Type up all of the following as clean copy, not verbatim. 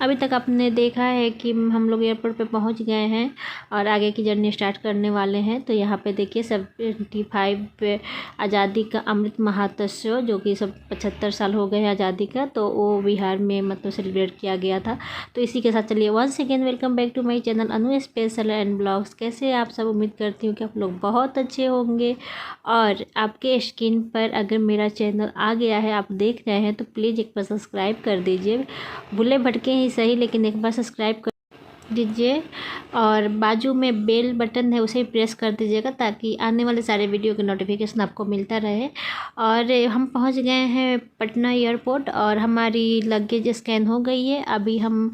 अभी तक आपने देखा है कि हम लोग एयरपोर्ट पे पहुंच गए हैं और आगे की जर्नी स्टार्ट करने वाले हैं। तो यहाँ पे देखिए 75 आज़ादी का अमृत महोत्सव, जो कि सब 75 साल हो गए हैं आज़ादी का, तो वो बिहार में मतलब सेलिब्रेट किया गया था। तो इसी के साथ चलिए once again welcome back to my channel Anu special and blogs. कैसे आप सब? उम्मीद करती हूँ कि आप लोग बहुत अच्छे होंगे। और आपके स्क्रीन पर अगर मेरा चैनल आ गया है, आप देख रहे हैं, तो प्लीज़ एक बार सब्सक्राइब कर दीजिए। भूले भटके ही सही, लेकिन एक बार सब्सक्राइब कर दीजिए और बाजू में बेल बटन है उसे प्रेस कर दीजिएगा, ताकि आने वाले सारे वीडियो के नोटिफिकेशन आपको मिलता रहे। और हम पहुंच गए हैं पटना एयरपोर्ट और हमारी लगेज स्कैन हो गई है। अभी हम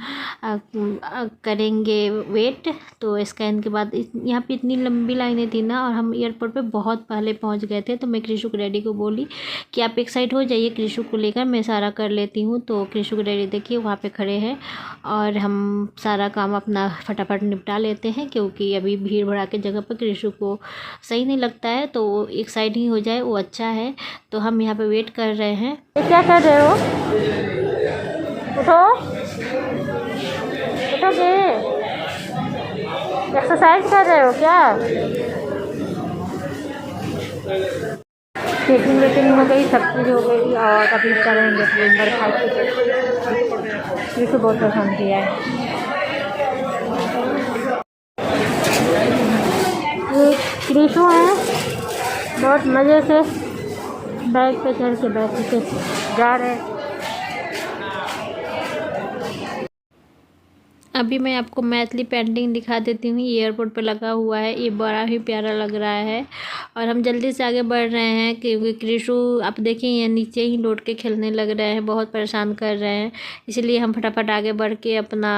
करेंगे वेट। तो स्कैन के बाद यहाँ पे इतनी लंबी लाइनें थी ना, और हम एयरपोर्ट पे बहुत पहले पहुंच गए थे। तो मैं कृषु के डैडी को बोली कि आप एक साइड हो जाइए, कृषु को लेकर मैं सारा कर लेती हूँ। तो कृषु के डैडी देखिए वहाँ पे खड़े हैं और हम सारा काम अपना फटाफट निपटा लेते हैं, क्योंकि अभी भीड़ भड़ा के जगह पर कृषु को सही नहीं लगता है। तो वो एक साइड ही हो जाए वो अच्छा है। तो हम यहाँ पे वेट कर रहे हैं। क्या कर रहे हो? उठो उठोगे? एक्सरसाइज कर रहे हो क्या? चेकिंग वेटिंग हो गई, सब चीज़ हो गई और अभी करेंगे नंबर 5 कृषु बहुत पसंद किया है। ये कृषु है, बहुत मज़े से बैग पे चढ़ के बैठ के जा रहे हैं। अभी मैं आपको मैथिली पेंटिंग दिखा देती हूँ। ये एयरपोर्ट पे लगा हुआ है, ये बड़ा ही प्यारा लग रहा है। और हम जल्दी से आगे बढ़ रहे हैं, क्योंकि कृषु आप देखिए ये नीचे ही लौट के खेलने लग रहे हैं, बहुत परेशान कर रहे हैं। इसलिए हम फटाफट आगे बढ़ के अपना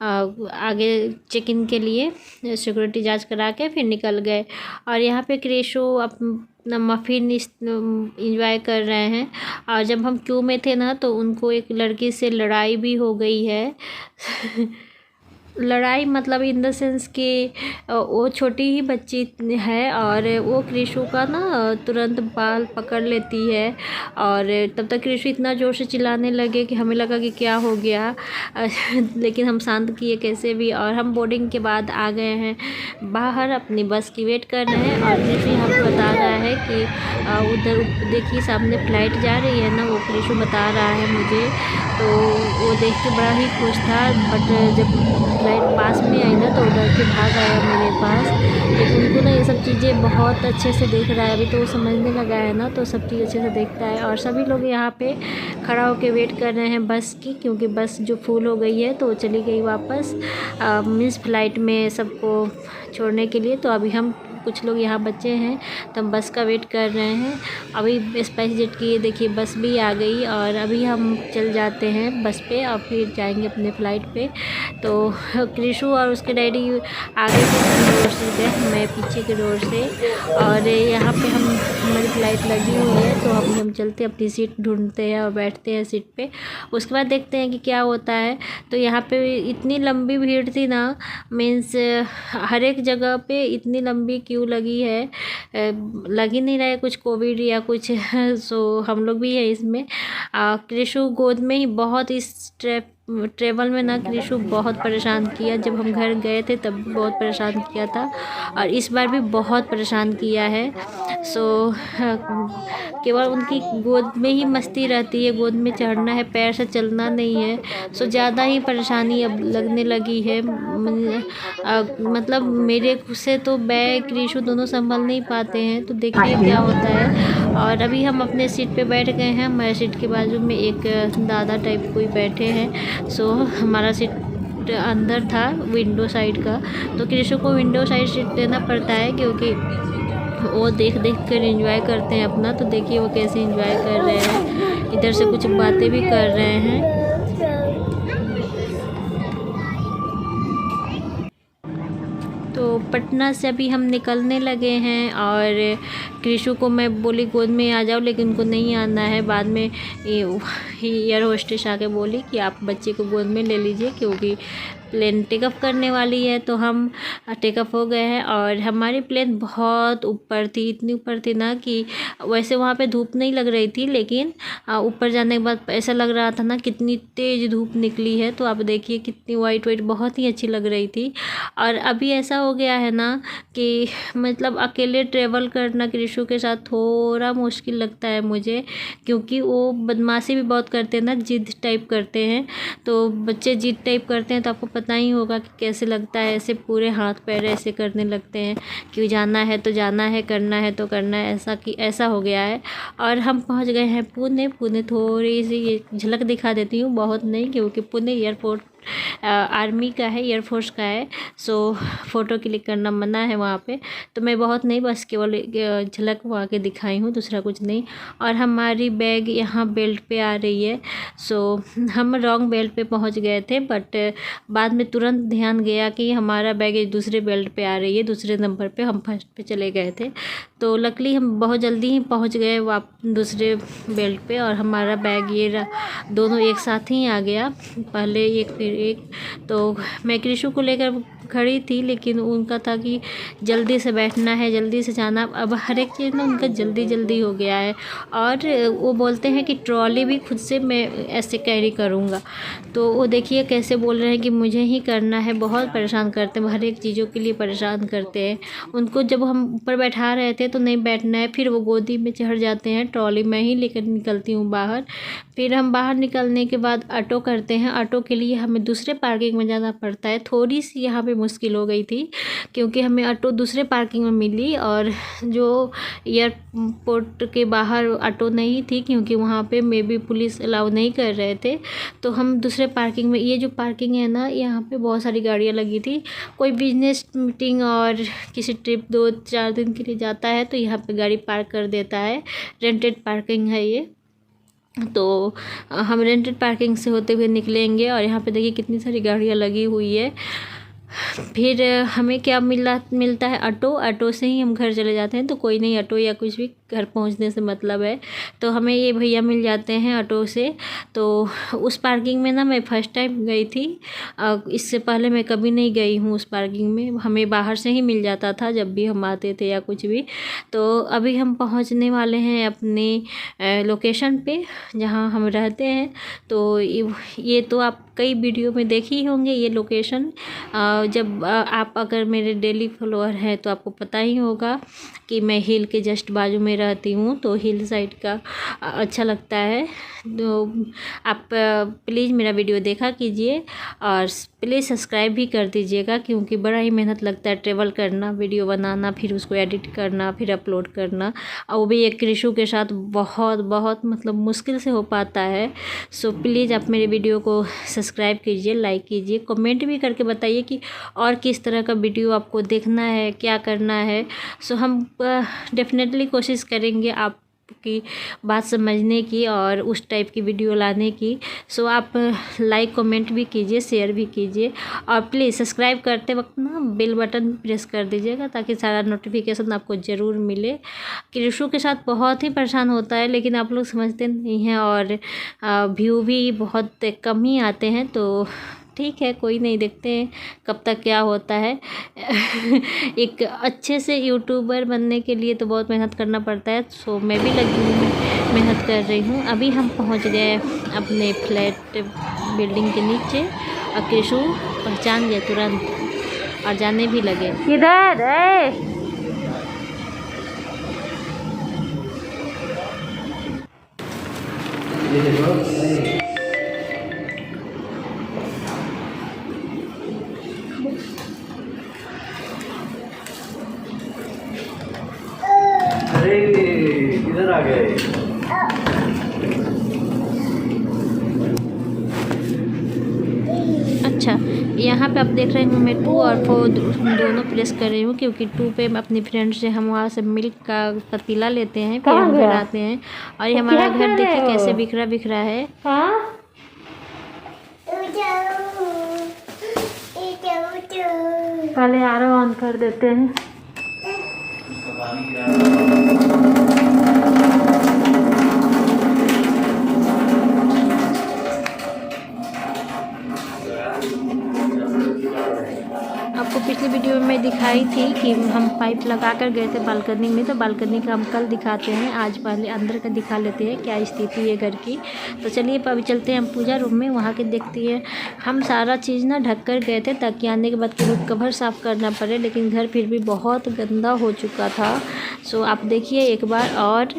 आगे चेक इन के लिए सिक्योरिटी जांच करा के फिर निकल गए। और यहाँ पे कृषु अपना मफ़िन इंजॉय कर रहे हैं। और जब हम क्यू में थे ना, तो उनको एक लड़की से लड़ाई भी हो गई है। लड़ाई मतलब इन द सेंस कि वो छोटी ही बच्ची है और वो कृषु का ना तुरंत बाल पकड़ लेती है। और तब तक कृषु इतना ज़ोर से चिल्लाने लगे कि हमें लगा कि क्या हो गया। लेकिन हम शांत किए कैसे भी। और हम बोर्डिंग के बाद आ गए हैं बाहर, अपनी बस की वेट कर रहे हैं। और कृषु यहाँ बता रहा है कि उधर देखिए सामने फ़्लाइट जा रही है ना, वो कृषु बता रहा है मुझे। तो वो देख के बड़ा ही खुश था। बट जब फ्लाइट पास में आई ना, तो उधर के भाग आया मेरे पास। लेकिन उनको ना ये सब चीज़ें बहुत अच्छे से देख रहा है, अभी तो वो समझने लगा है ना, तो सब चीज़ अच्छे से देखता है। और सभी लोग यहाँ पे खड़ा होकर वेट कर रहे हैं बस की, क्योंकि बस जो फुल हो गई है तो चली गई वापस मिस फ्लाइट में सबको छोड़ने के लिए। तो अभी हम कुछ लोग यहाँ बच्चे हैं, तो हम बस का वेट कर रहे हैं। अभी स्पाइसजेट की देखिए बस भी आ गई और अभी हम चल जाते हैं बस पे और फिर जाएंगे अपने फ़्लाइट पे। तो कृषु और उसके डैडी आगे के डोर से गए, मैं पीछे के डोर से। और यहाँ पे हमारी फ़्लाइट लगी हुई है, तो अभी हम चलते अपनी सीट ढूंढते हैं और बैठते हैं सीट पे। उसके बाद देखते हैं कि क्या होता है। तो यहाँ पे इतनी लंबी भीड़ थी ना, मीन्स हर एक जगह पे इतनी लंबी क्यों लगी है, लग ही नहीं रहा है कुछ कोविड या कुछ। सो हम लोग भी है इसमें। कृषु गोद में ही बहुत इस ट्रेवल में ना कृषु बहुत परेशान किया। जब हम घर गए थे तब बहुत परेशान किया था, और इस बार भी बहुत परेशान किया है। सो केवल उनकी गोद में ही मस्ती रहती है, गोद में चढ़ना है, पैर से चलना नहीं है। सो ज़्यादा ही परेशानी अब लगने लगी है। मतलब मेरे से तो बैग कृषु दोनों संभल नहीं पाते हैं। तो देखिए क्या होता है। और अभी हम अपने सीट पे बैठ गए हैं। हमारे सीट के बाजू में एक दादा टाइप कोई बैठे हैं। सो हमारा सीट अंदर था विंडो साइड का, तो कृषु को विंडो साइड सीट देना पड़ता है, क्योंकि वो देख कर एंजॉय करते हैं अपना। तो देखिए वो कैसे एंजॉय कर रहे हैं, इधर से कुछ बातें भी कर रहे हैं। तो पटना से अभी हम निकलने लगे हैं और कृषु को मैं बोली गोद में आ जाओ, लेकिन उनको नहीं आना है। बाद में एयर होस्टेस आके बोली कि आप बच्चे को गोद में ले लीजिए, क्योंकि प्लेन टेकअप करने वाली है। तो हम टेकअप हो गए हैं और हमारी प्लेन बहुत ऊपर थी, इतनी ऊपर थी ना कि वैसे वहाँ पे धूप नहीं लग रही थी, लेकिन ऊपर जाने के बाद ऐसा लग रहा था ना कितनी तेज़ धूप निकली है। तो आप देखिए कितनी वाइट वाइट, बहुत ही अच्छी लग रही थी। और अभी ऐसा हो गया है ना कि मतलब अकेले ट्रेवल करना कृषु के साथ थोड़ा मुश्किल लगता है मुझे, क्योंकि वो बदमाशी भी बहुत करते हैं ना, जिद टाइप करते हैं। तो बच्चे जिद टाइप करते हैं तो आपको पता ही होगा कि कैसे लगता है, ऐसे पूरे हाथ पैर ऐसे करने लगते हैं कि जाना है तो जाना है, करना है तो करना है, ऐसा कि ऐसा हो गया है। और हम पहुंच गए हैं पुणे। पुणे थोड़ी सी ये झलक दिखा देती हूँ, बहुत नहीं, क्योंकि पुणे एयरपोर्ट आर्मी का है, एयरफोर्स का है। सो फ़ोटो क्लिक करना मना है वहाँ पे, तो मैं बहुत नहीं, बस केवल झलक वहाँ के दिखाई हूँ, दूसरा कुछ नहीं। और हमारी बैग यहाँ बेल्ट पे आ रही है। सो हम रॉन्ग बेल्ट पे पहुँच गए थे, बट बाद में तुरंत ध्यान गया कि हमारा बैग दूसरे बेल्ट पे आ रही है, दूसरे नंबर पे, हम फर्स्ट पे चले गए थे। तो लकीली हम बहुत जल्दी ही पहुँच गए दूसरे बेल्ट पे, और हमारा बैग ये दोनों एक साथ ही आ गया, पहले एक फिर एक। तो मैं कृषु को लेकर खड़ी थी, लेकिन उनका था कि जल्दी से बैठना है, जल्दी से जाना। अब हर एक चीज़ ना उनका जल्दी जल्दी हो गया है, और वो बोलते हैं कि ट्रॉली भी खुद से मैं ऐसे कैरी करूँगा। तो वो देखिए कैसे बोल रहे हैं कि मुझे ही करना है, बहुत परेशान करते हैं, हर एक चीज़ों के लिए परेशान करते हैं। उनको जब हम ऊपर बैठा रहे थे तो नहीं बैठना है, फिर वो गोदी में चढ़ जाते हैं। ट्रॉली मैं ही लेकर निकलती हूँ बाहर। फिर हम बाहर निकलने के बाद ऑटो करते हैं। ऑटो के लिए हमें दूसरे पार्किंग में जाना पड़ता है। थोड़ी सी यहाँ पे मुश्किल हो गई थी, क्योंकि हमें ऑटो दूसरे पार्किंग में मिली, और जो एयरपोर्ट के बाहर ऑटो नहीं थी, क्योंकि वहाँ पे मे बी पुलिस अलाउ नहीं कर रहे थे। तो हम दूसरे पार्किंग में, ये जो पार्किंग है ना, यहाँ पे बहुत सारी गाड़ियाँ लगी थी। कोई बिजनेस मीटिंग और किसी ट्रिप 2-4 दिन के लिए जाता है तो यहाँ पे गाड़ी पार्क कर देता है। रेंटेड पार्किंग है ये। तो हम रेंटेड पार्किंग से होते हुए निकलेंगे, और यहाँ पे देखिए कितनी सारी गाड़ियाँ लगी हुई है। फिर हमें क्या मिलता है, ऑटो से ही हम घर चले जाते हैं। तो कोई नहीं, ऑटो या कुछ भी घर पहुंचने से मतलब है। तो हमें ये भैया मिल जाते हैं ऑटो से। तो उस पार्किंग में ना मैं फ़र्स्ट टाइम गई थी, इससे पहले मैं कभी नहीं गई हूँ उस पार्किंग में। हमें बाहर से ही मिल जाता था जब भी हम आते थे या कुछ भी। तो अभी हम पहुँचने वाले हैं अपने लोकेशन पे जहाँ हम रहते हैं। तो ये तो आप कई वीडियो में देखे ही होंगे ये लोकेशन। जब आप अगर मेरे डेली फॉलोअर हैं तो आपको पता ही होगा कि मैं हिल के जस्ट बाजू में रहती हूँ, तो हिल साइड का अच्छा लगता है। तो आप प्लीज़ मेरा वीडियो देखा कीजिए, और प्लीज़ सब्सक्राइब भी कर दीजिएगा, क्योंकि बड़ा ही मेहनत लगता है ट्रेवल करना, वीडियो बनाना, फिर उसको एडिट करना, फिर अपलोड करना, और वो भी एक कृषु के साथ बहुत बहुत मतलब मुश्किल से हो पाता है। सो प्लीज़ आप मेरे वीडियो को सब्सक्राइब कीजिए, लाइक कीजिए, कमेंट भी करके बताइए कि और किस तरह का वीडियो आपको देखना है, क्या करना है। सो हम डेफिनेटली कोशिश करेंगे आपकी बात समझने की और उस टाइप की वीडियो लाने की। सो आप लाइक कमेंट भी कीजिए, शेयर भी कीजिए, और प्लीज़ सब्सक्राइब करते वक्त ना बेल बटन प्रेस कर दीजिएगा, ताकि सारा नोटिफिकेशन आपको ज़रूर मिले। कृषु के साथ बहुत ही परेशान होता है, लेकिन आप लोग समझते नहीं हैं, और व्यू भी बहुत कम ही आते हैं। तो ठीक है, कोई नहीं, देखते हैं कब तक क्या होता है। एक अच्छे से यूट्यूबर बनने के लिए तो बहुत मेहनत करना पड़ता है। सो मैं भी लगी हूँ, मेहनत कर रही हूँ। अभी हम पहुँच गए अपने फ्लैट बिल्डिंग के नीचे, और कृषु पहचान गए तुरंत और जाने भी लगे। किधर है? अरे इधर आ गए। अच्छा, यहाँ पे आप देख रहे हैं मैं 2 और 4 दोनों प्रेस कर रही हूँ, क्योंकि 2 पे मैं अपनी फ्रेंड से हम वहाँ से मिल्क का पतीला लेते हैं, फिर हम घर आते हैं। और ये हमारा घर देखिए कैसे बिखरा बिखरा है। पहले आरो ऑन कर देते हैं। आपको पिछली वीडियो में मैं दिखाई थी कि हम पाइप लगा कर गए थे बालकनी में, तो बालकनी का हम कल दिखाते हैं, आज पहले अंदर का दिखा लेते हैं क्या स्थिति है घर की। तो चलिए अभी चलते हैं हम पूजा रूम में, वहाँ के देखते हैं। हम सारा चीज़ ना ढक कर गए थे ताकि आने के बाद केवल कवर साफ़ करना पड़े, लेकिन घर फिर भी बहुत गंदा हो चुका था। सो आप देखिए एक बार, और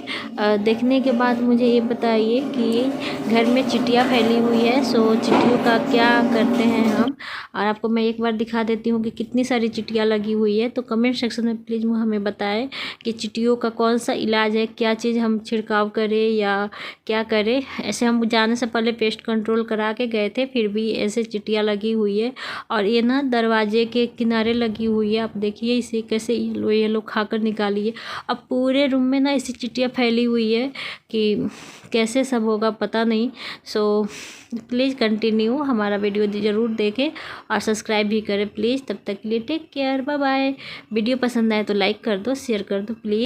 देखने के बाद मुझे ये बताइए कि घर में चिटिया फैली हुई है। सो चिट्टियों का क्या करते हैं हम, और आपको मैं एक बार दिखा देती हूँ कि कितनी सारी चिटियाँ लगी हुई है। तो कमेंट सेक्शन में प्लीज़ हमें बताएं कि चिटियों का कौन सा इलाज है, क्या चीज़ हम छिड़काव करें या क्या करें। ऐसे हम जाने से पहले पेस्ट कंट्रोल करा के गए थे, फिर भी ऐसे चिटियाँ लगी हुई है। और ये ना दरवाजे के किनारे लगी हुई है, आप देखिए इसे कैसे येलो येलो खाकर निकाली है। अब पूरे रूम में ना ऐसी चिटियाँ फैली हुई है कि कैसे सब होगा पता नहीं। सो प्लीज़ कंटिन्यू हमारा वीडियो ज़रूर देखें और सब्सक्राइब भी करें प्लीज़। तब तक के लिए take care, bye bye. Video पसंद आए तो लाइक कर दो, शेयर कर दो प्लीज़।